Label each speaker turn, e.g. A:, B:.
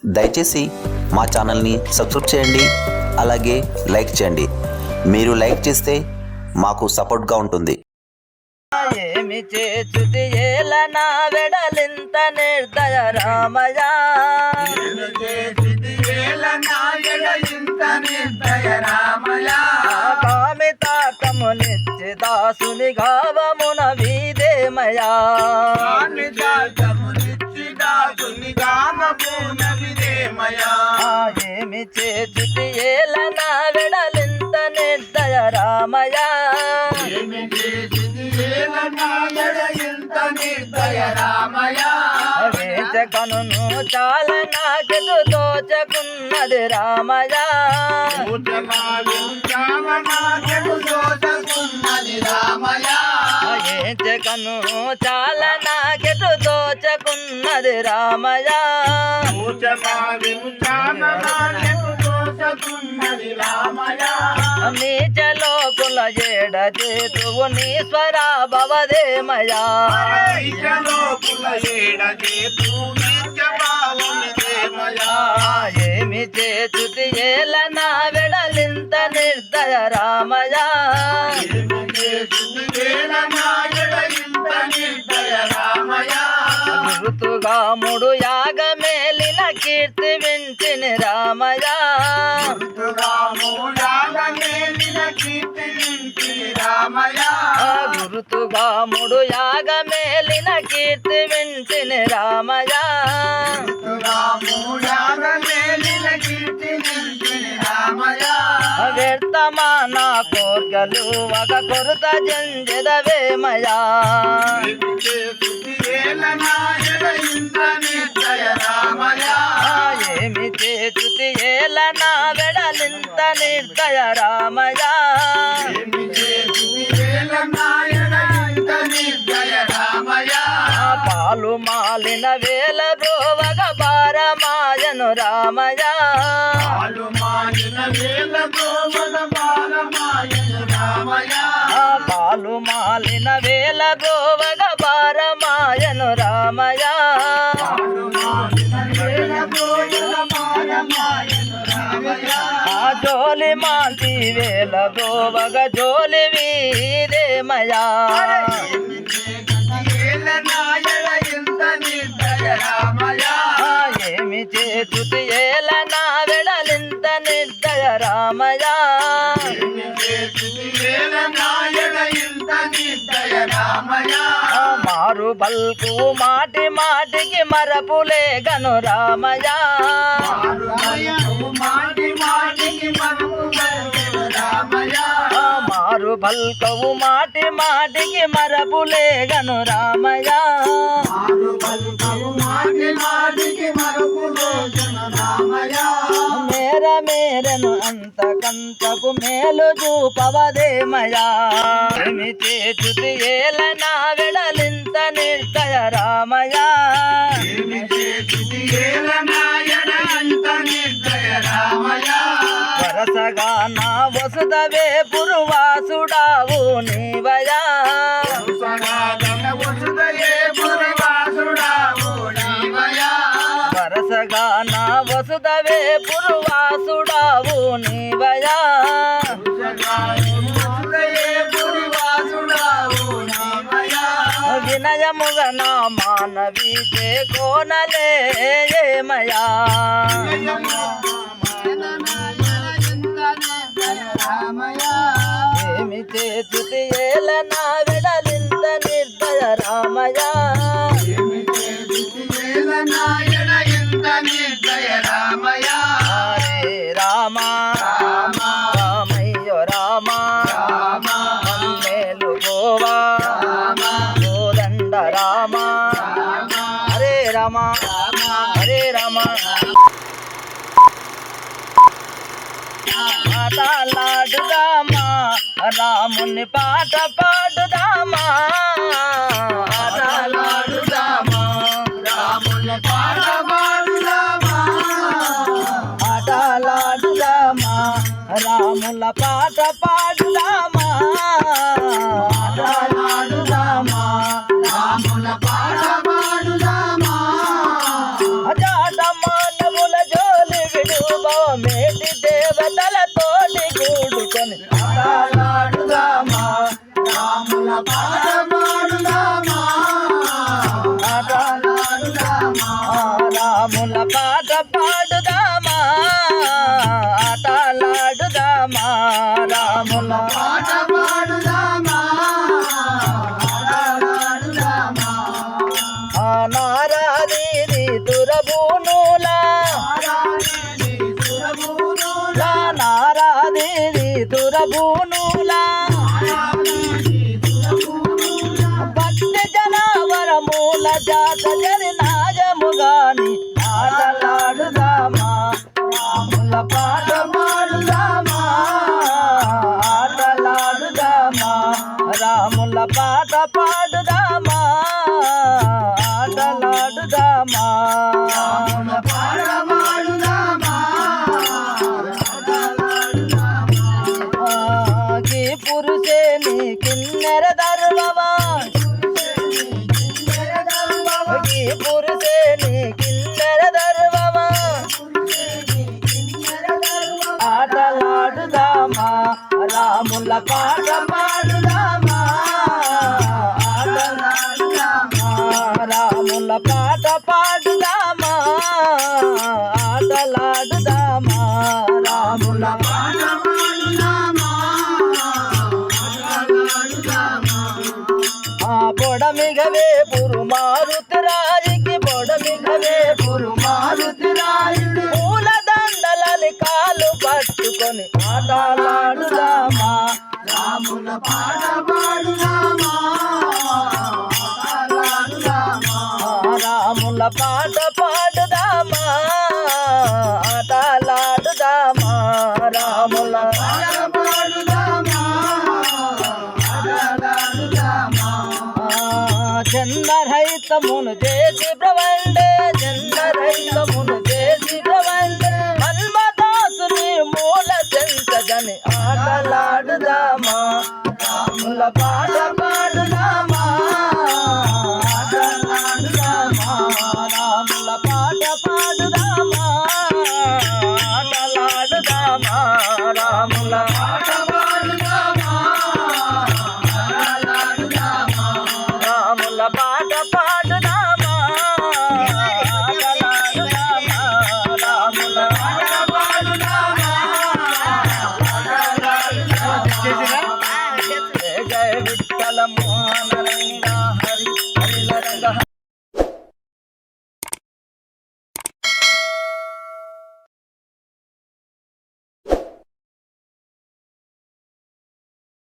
A: దయచేసి మా ఛానల్ని సబ్స్క్రైబ్ చేయండి, అలాగే లైక్ చేయండి. మీరు లైక్ చేస్తే మాకు సపోర్ట్గా ఉంటుంది.
B: ఏమి చేచుతి ఏలనా వెడలింత నిర్దయ రామయ్య, కామితాకమునిచ్చి దాసుని గావమున వీదేమయా, ఏమి చేచుతి ఏలనా వెడలింత నిర్దయ రామయ్య, వేచకను చాలా నాకెటు దోచకున్నది రామయ్య, వేచకను చాలా నాకెటు దోచకున్నది రామయ్య, నీచలోకుల ఏడ చేతువు నీశ్వరా భవదేమయా, ఏమి చేచుతి ఏలనా వెడలింత నిర్దయ రామయ్య, గురుతుగా ముడు యాగమేలిన కీర్తి వింటిని రామయ్య, గురుతుగా ముడు యాగమేలిన కీర్తి వింటిని రామయ్య, వ్యర్థమాన కోర్గలు ఒక కొరత జంజదవేమయా, ఏమి చేచుతి ఏలనా వెడలింత నిర్దయ రామయ్య, పాలు మాలిన వేల బ్రోవగ భారమాయను రామయ్య, పాలు మాలిన వేల బ్రోవగ భారమాయను రామయ్య, జోలి మాంటి వేల బ్రోవగ జోలి వీరేమయా, ఏమి చేచుతి ఏలనా వెడలింత నిర్దయ రామయ్య, మారు బల్కు మాటి మాటికి మరపులే గను రామయ్య, మారు బల్కవు మాటి మాటికి మరపులే గను రామయ్య, మేర మేరను అంతకంతకు మేలు చూపవదేమయా, ఏమి చేచుతి ఏలనా వెడలింత నిర్దయ రామయ్య, వరసగా నా వసుదవే పురువాసుడావు నీవయా, వరసగా నా వసుదవే పురువాసుడావు నీవయా, వినయముగ నా మానవి చే కోనలే ఏమయా, ఏమి చేచుతి ఏలనా వెడలింత నిర్దయ రామయ్య, హరే రామ రామయ్య రామ మమ్మేలు గోవా గోదండ రామ, హరే రామ హరే రామ, ఆటలాడుదామా రాముని పాట పాడుదామా, ఆటలాడుదామా రాముని పాట పాడుదామా, ఆటలాడుదామా రాముల పాట పాడుదామా, ఆటలాడుదామా రాముల పాట పాడుదామా, అజాత మానవుల వైభవమేటి దేవతలతోటి కూడుకొని ఆటలాడుదామా రాముల పాట పాడుదామా ఆటలాడుదామా రాముల పాట పాడుదామా ఆటలాడుదామా రాముల పాట పాడుదామా ఆటలాడుదామా నారాది తురబూనులా నారాది తురబూనులా భక్తి జనవరమూల జాత జరి నాజముగాని ఆటలాడుదామా రాముల పాట పాడుదామా ఆటలాడుదామా రాముల పాట పాడుదామా ఆటలాడుదామా రాముల పాట పాడుదామా ఆగి పురుషేని కిన్నెర దర్వవా ఆగి పురుషేని కిన్నెర దర్వవా ఆటలాడుదామా రాముల పాట పాడుదామా ఆటలాడుదామా రాముల పాట పాడుదామా ఆటలాడుదామా రాముల పాట పాడుదామా ఆటలాడుదామా పొడమిగవే పురుమారుతి రాయికి పొడమిగవే పురుమారుతి రాయుడు పూల దండలని కాలు పట్టుకొని ఆటలాడుదామా రాముల పాట పాడుదామా ఆటలాడుదామా రాముల పాట పాడుదామా ఆటలాడుదామా రాముల పాట పాడుదామా ఆటలాడుదామా చందరహితమును చేసి ప్రవండే చందరహితమును చేసి ప్రవండే మన్మదాసుని మూల చెంతగని ఆటలాడుదామా రాముల పాట పాడుదామా ఆటలాడుదామా రాముల పాట